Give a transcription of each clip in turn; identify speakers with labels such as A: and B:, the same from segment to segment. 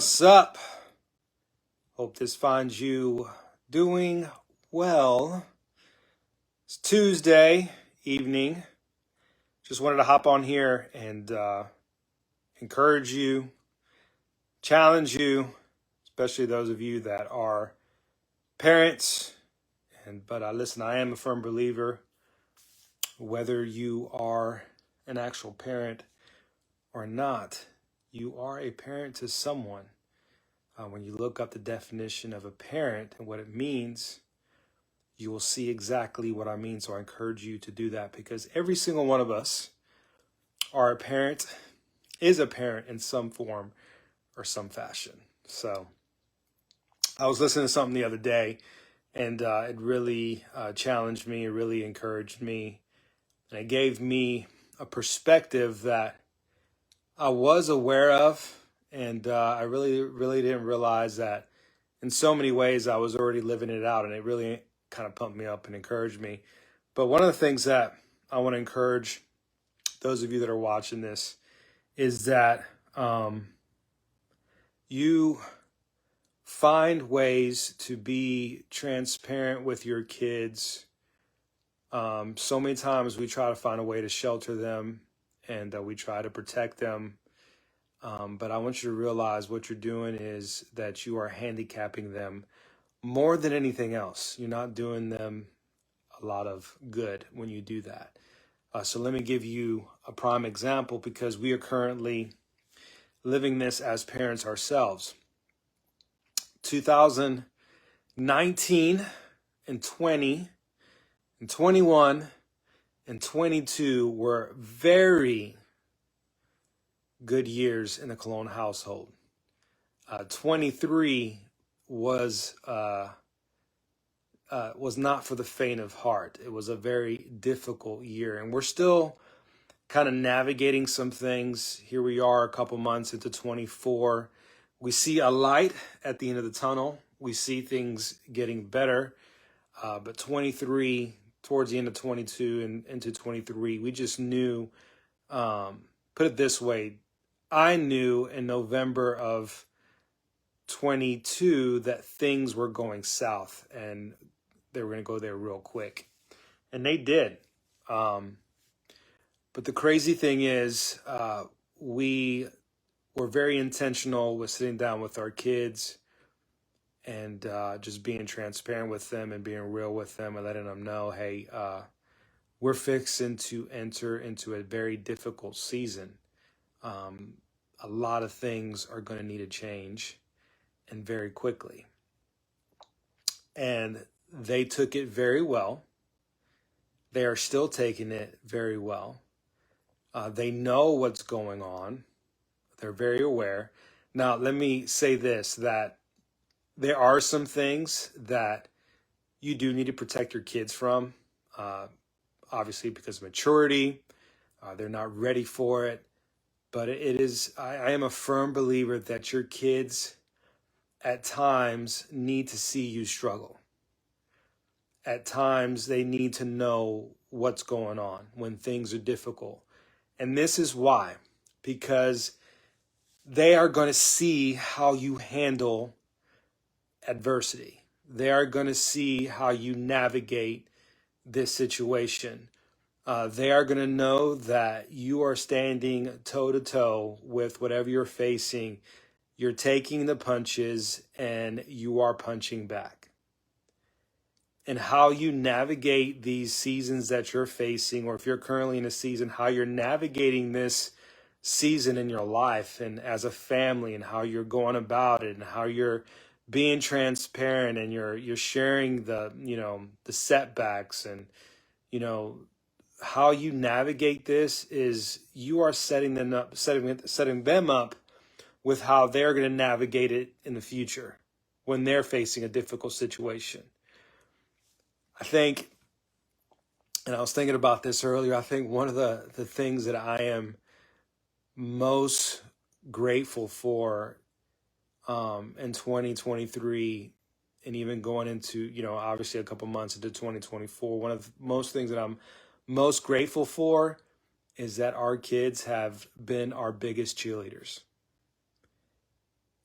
A: What's up? Hope this finds you doing well. It's Tuesday evening. Just wanted to hop on here and encourage you, challenge you, especially those of you that are parents. But listen, I am a firm believer, whether you are an actual parent or not, you are a parent to someone. When you look up the definition of a parent and what it means, you will see exactly what I mean. So I encourage you to do that, because every single one of us is a parent in some form or some fashion. So I was listening to something the other day, and it really challenged me. It really encouraged me. And it gave me a perspective that I was aware of. And I really didn't realize that in so many ways I was already living it out, and it really kind of pumped me up and encouraged me. But one of the things that I want to encourage those of you that are watching this is that you find ways to be transparent with your kids. So many times we try to find a way to shelter them, and we try to protect them. But I want you to realize what you're doing is that you are handicapping them more than anything else. You're not doing them a lot of good when you do that. So let me give you a prime example, because we are currently living this as parents ourselves. 2019 and 20 and 21 and 22 were very good years in the Colón household. 23 was not for the faint of heart. It was a very difficult year, and we're still kind of navigating some things. Here we are, a couple months into 24. We see a light at the end of the tunnel. We see things getting better, but 23, towards the end of 22 and into 23, we just knew. Put it this way. I knew in November of 22 that things were going south, and they were going to go there real quick. And they did. But the crazy thing is, we were very intentional with sitting down with our kids and just being transparent with them and being real with them and letting them know, hey, we're fixing to enter into a very difficult season. A lot of things are going to need a change, and very quickly. And they took it very well. They are still taking it very well. They know what's going on. They're very aware. Now, let me say this, that there are some things that you do need to protect your kids from, obviously because of maturity. They're not ready for it. But it is, I am a firm believer that your kids at times need to see you struggle. At times they need to know what's going on when things are difficult. And this is why, because they are going to see how you handle adversity. They are going to see how you navigate this situation. They are going to know that you are standing toe-to-toe with whatever you're facing. You're taking the punches and you are punching back. And how you navigate these seasons that you're facing, or if you're currently in a season, how you're navigating this season in your life and as a family, and how you're going about it, and how you're being transparent, and you're sharing the setbacks, and how you navigate this is you are setting them up with how they're going to navigate it in the future when they're facing a difficult situation. I think, and I was thinking about this earlier, I think one of the things that I am most grateful for in 2023, and even going into, obviously a couple months into 2024, one of the most things that I'm most grateful for is that our kids have been our biggest cheerleaders.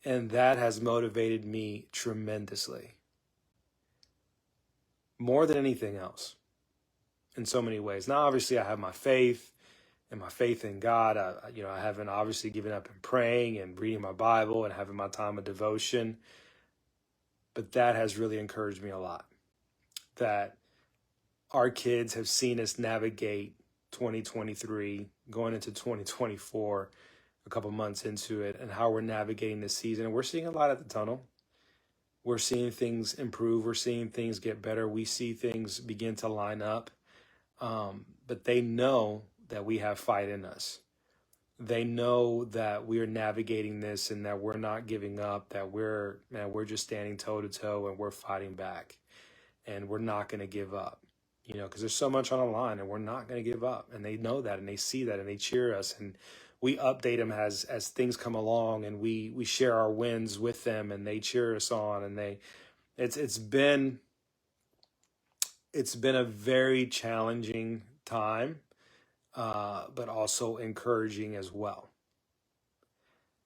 A: And that has motivated me tremendously, more than anything else, in so many ways. Now, obviously, I have my faith and my faith in God. I haven't obviously given up in praying and reading my Bible and having my time of devotion. But that has really encouraged me a lot, that our kids have seen us navigate 2023, going into 2024, a couple months into it, and how we're navigating this season. And we're seeing a light at the tunnel. We're seeing things improve. We're seeing things get better. We see things begin to line up. But they know that we have fight in us. They know that we are navigating this and that we're not giving up, that we're just standing toe to toe and we're fighting back, and we're not going to give up, because there's so much on the line, and we're not going to give up. And they know that, and they see that, and they cheer us, and we update them as things come along, and we share our wins with them, and they cheer us on. And it's been a very challenging time, but also encouraging as well.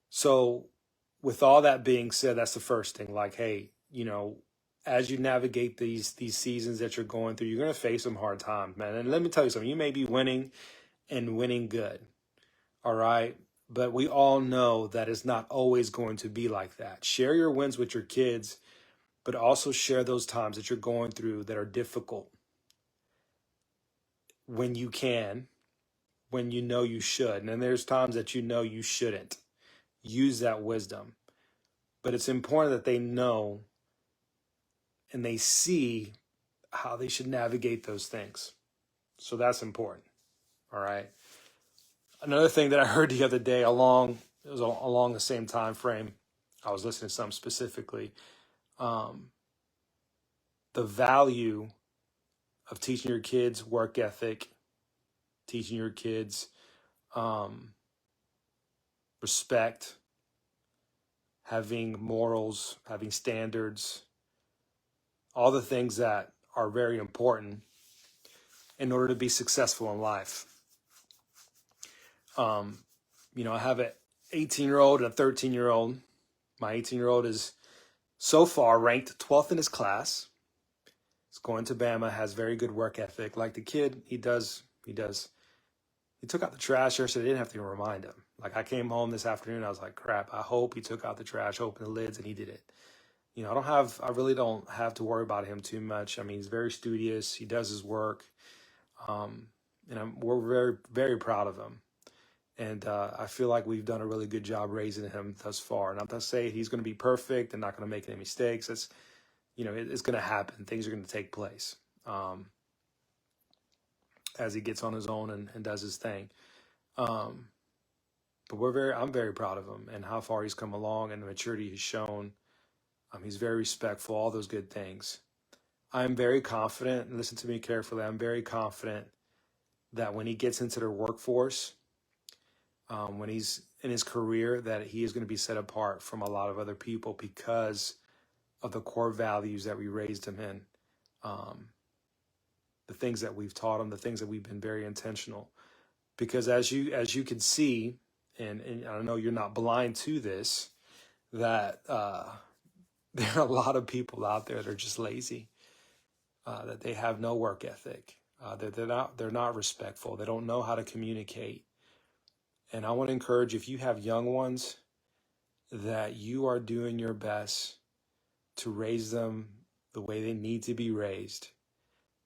A: So with all that being said, that's the first thing. Like, hey, as you navigate these seasons that you're going through, you're going to face some hard times, man. And let me tell you something, you may be winning and winning good. All right. But we all know that it's not always going to be like that. Share your wins with your kids, but also share those times that you're going through that are difficult when you can, when you know you should. And then there's times that you shouldn't. Use that wisdom. But it's important that they know and they see how they should navigate those things. So that's important. All right. Another thing that I heard the other day along the same time frame, I was listening to something specifically, the value of teaching your kids work ethic, teaching your kids respect, having morals, having standards, all the things that are very important in order to be successful in life. I have an 18-year-old and a 13-year-old. My 18-year-old is so far ranked 12th in his class. He's going to Bama, has very good work ethic. Like the kid, he does. He took out the trash yesterday. I didn't have to even remind him. Like, I came home this afternoon, I was like, crap, I hope he took out the trash, opened the lids, and he did it. I really don't have to worry about him too much. I mean, he's very studious. He does his work. We're very, very proud of him. And I feel like we've done a really good job raising him thus far. Not to say he's going to be perfect and not going to make any mistakes. It's going to happen. Things are going to take place as he gets on his own and does his thing. But I'm very proud of him and how far he's come along and the maturity he's shown. He's very respectful, all those good things. I'm very confident, and listen to me carefully, I'm very confident that when he gets into the workforce, when he's in his career, that he is going to be set apart from a lot of other people because of the core values that we raised him in, the things that we've taught him, the things that we've been very intentional. Because as you can see, and I know you're not blind to this, that there are a lot of people out there that are just lazy, that they have no work ethic, they're not respectful, they don't know how to communicate. And I want to encourage, if you have young ones, that you are doing your best to raise them the way they need to be raised,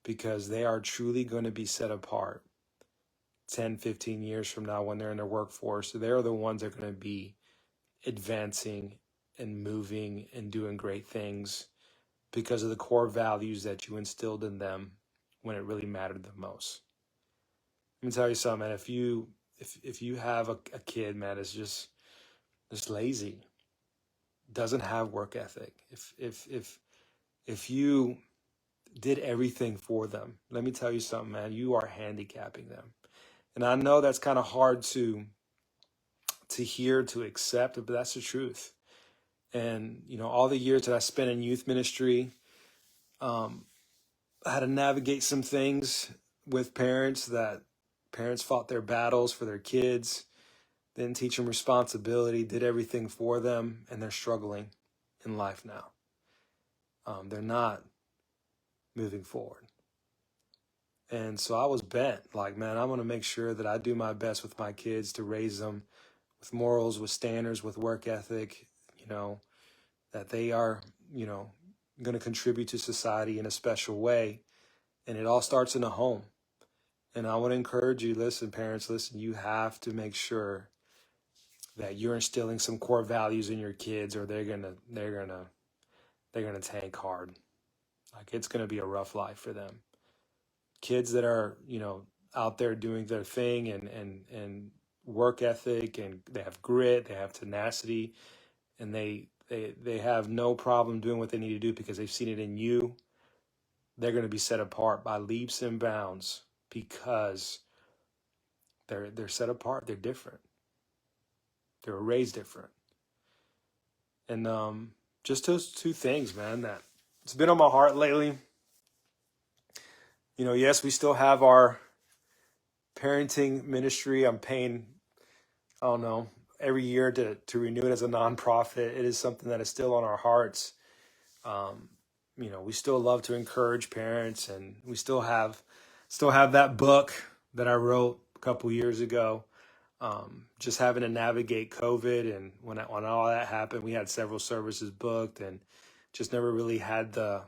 A: because they are truly going to be set apart 10, 15 years from now when they're in their workforce. They're the ones that are going to be advancing and moving and doing great things because of the core values that you instilled in them when it really mattered the most. Let me tell you something, man. If you have a kid, man, it's just lazy, doesn't have work ethic, if you did everything for them, let me tell you something, man, you are handicapping them. And I know that's kind of hard to hear, to accept, but that's the truth. And, all the years that I spent in youth ministry, I had to navigate some things with parents fought their battles for their kids. didn't teach them responsibility, did everything for them, and they're struggling in life now. They're not moving forward. And so I was bent, like, man, I want to make sure that I do my best with my kids to raise them with morals, with standards, with work ethic, that they are, going to contribute to society in a special way. And it all starts in the home. And I want to encourage you, listen, parents, listen, you have to make sure that you're instilling some core values in your kids, or they're gonna tank hard. Like, it's gonna be a rough life for them. Kids that are, out there doing their thing and work ethic, and they have grit, they have tenacity, and they have no problem doing what they need to do because they've seen it in you. They're going to be set apart by leaps and bounds because they're set apart. They're different. They were raised different. And just those two things, man, that it's been on my heart lately. Yes, we still have our parenting ministry. I'm paying, I don't know, every year to renew it as a nonprofit. It is something that is still on our hearts. We still love to encourage parents, and we still have that book that I wrote a couple years ago. Just having to navigate COVID, and when all that happened, we had several services booked, and just never really had the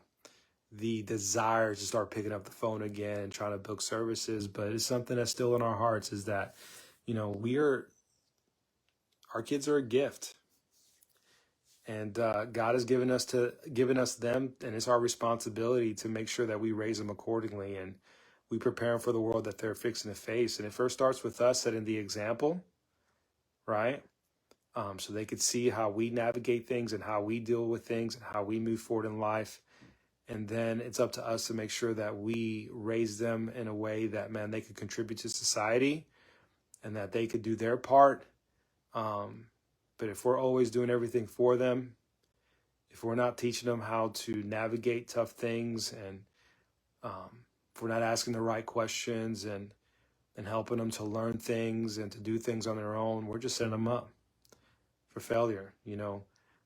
A: desire to start picking up the phone again and trying to book services. But it's something that's still in our hearts, is that, our kids are a gift, and God has given us them, and it's our responsibility to make sure that we raise them accordingly, and we prepare them for the world that they're fixing to face. And it first starts with us setting the example, right? So they could see how we navigate things and how we deal with things and how we move forward in life. And then it's up to us to make sure that we raise them in a way that, man, they could contribute to society and that they could do their part. But if we're always doing everything for them, if we're not teaching them how to navigate tough things, and if we're not asking the right questions and helping them to learn things and to do things on their own, we're just setting them up for failure.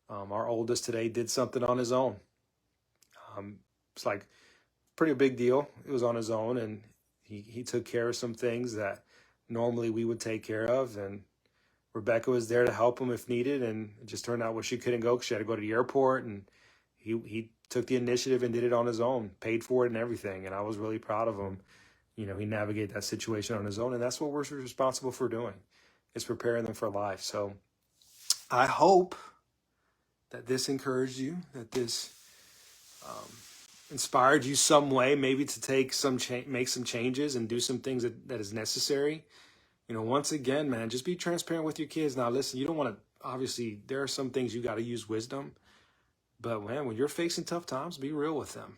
A: Our oldest today did something on his own. It's like pretty big deal. It was on his own, and he took care of some things that normally we would take care of, and Rebecca was there to help him if needed, and it just turned out she couldn't go because she had to go to the airport, and he took the initiative and did it on his own, paid for it and everything, and I was really proud of him. He navigated that situation on his own, and that's what we're responsible for doing, is preparing them for life. So I hope that this encouraged you, that this inspired you some way, maybe to take make some changes and do some things that is necessary. Once again, man, just be transparent with your kids. Now, listen, you don't want to, obviously, there are some things you got to use wisdom. But, man, when you're facing tough times, be real with them.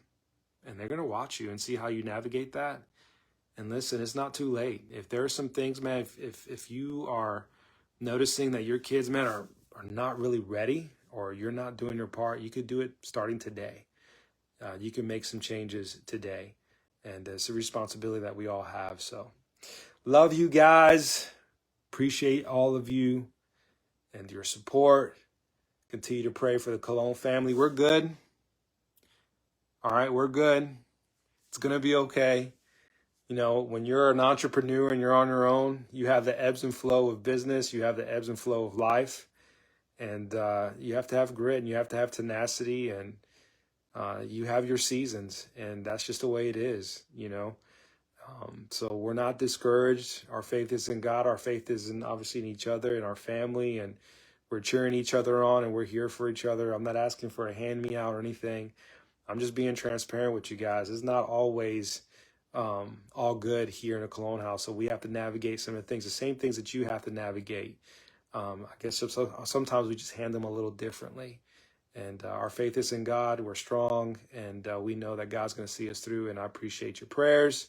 A: And they're going to watch you and see how you navigate that. And listen, it's not too late. If there are some things, man, if you are noticing that your kids, man, are not really ready, or you're not doing your part, you could do it starting today. You can make some changes today. And it's a responsibility that we all have. So love you guys. Appreciate all of you and your support. Continue to pray for the Colón family. We're good. All right, we're good. It's going to be okay. When you're an entrepreneur and you're on your own, you have the ebbs and flow of business. You have the ebbs and flow of life. And you have to have grit, and you have to have tenacity, and you have your seasons. And that's just the way it is, So we're not discouraged. Our faith is in God. Our faith is obviously in each other and our family, and we're cheering each other on, and we're here for each other. I'm not asking for a hand me out or anything. I'm just being transparent with you guys. It's not always all good here in the Colón house. So we have to navigate some of the things, the same things that you have to navigate. I guess sometimes we just handle them a little differently. And our faith is in God. We're strong, and we know that God's going to see us through. And I appreciate your prayers.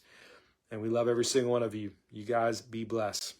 A: And we love every single one of you. You guys be blessed.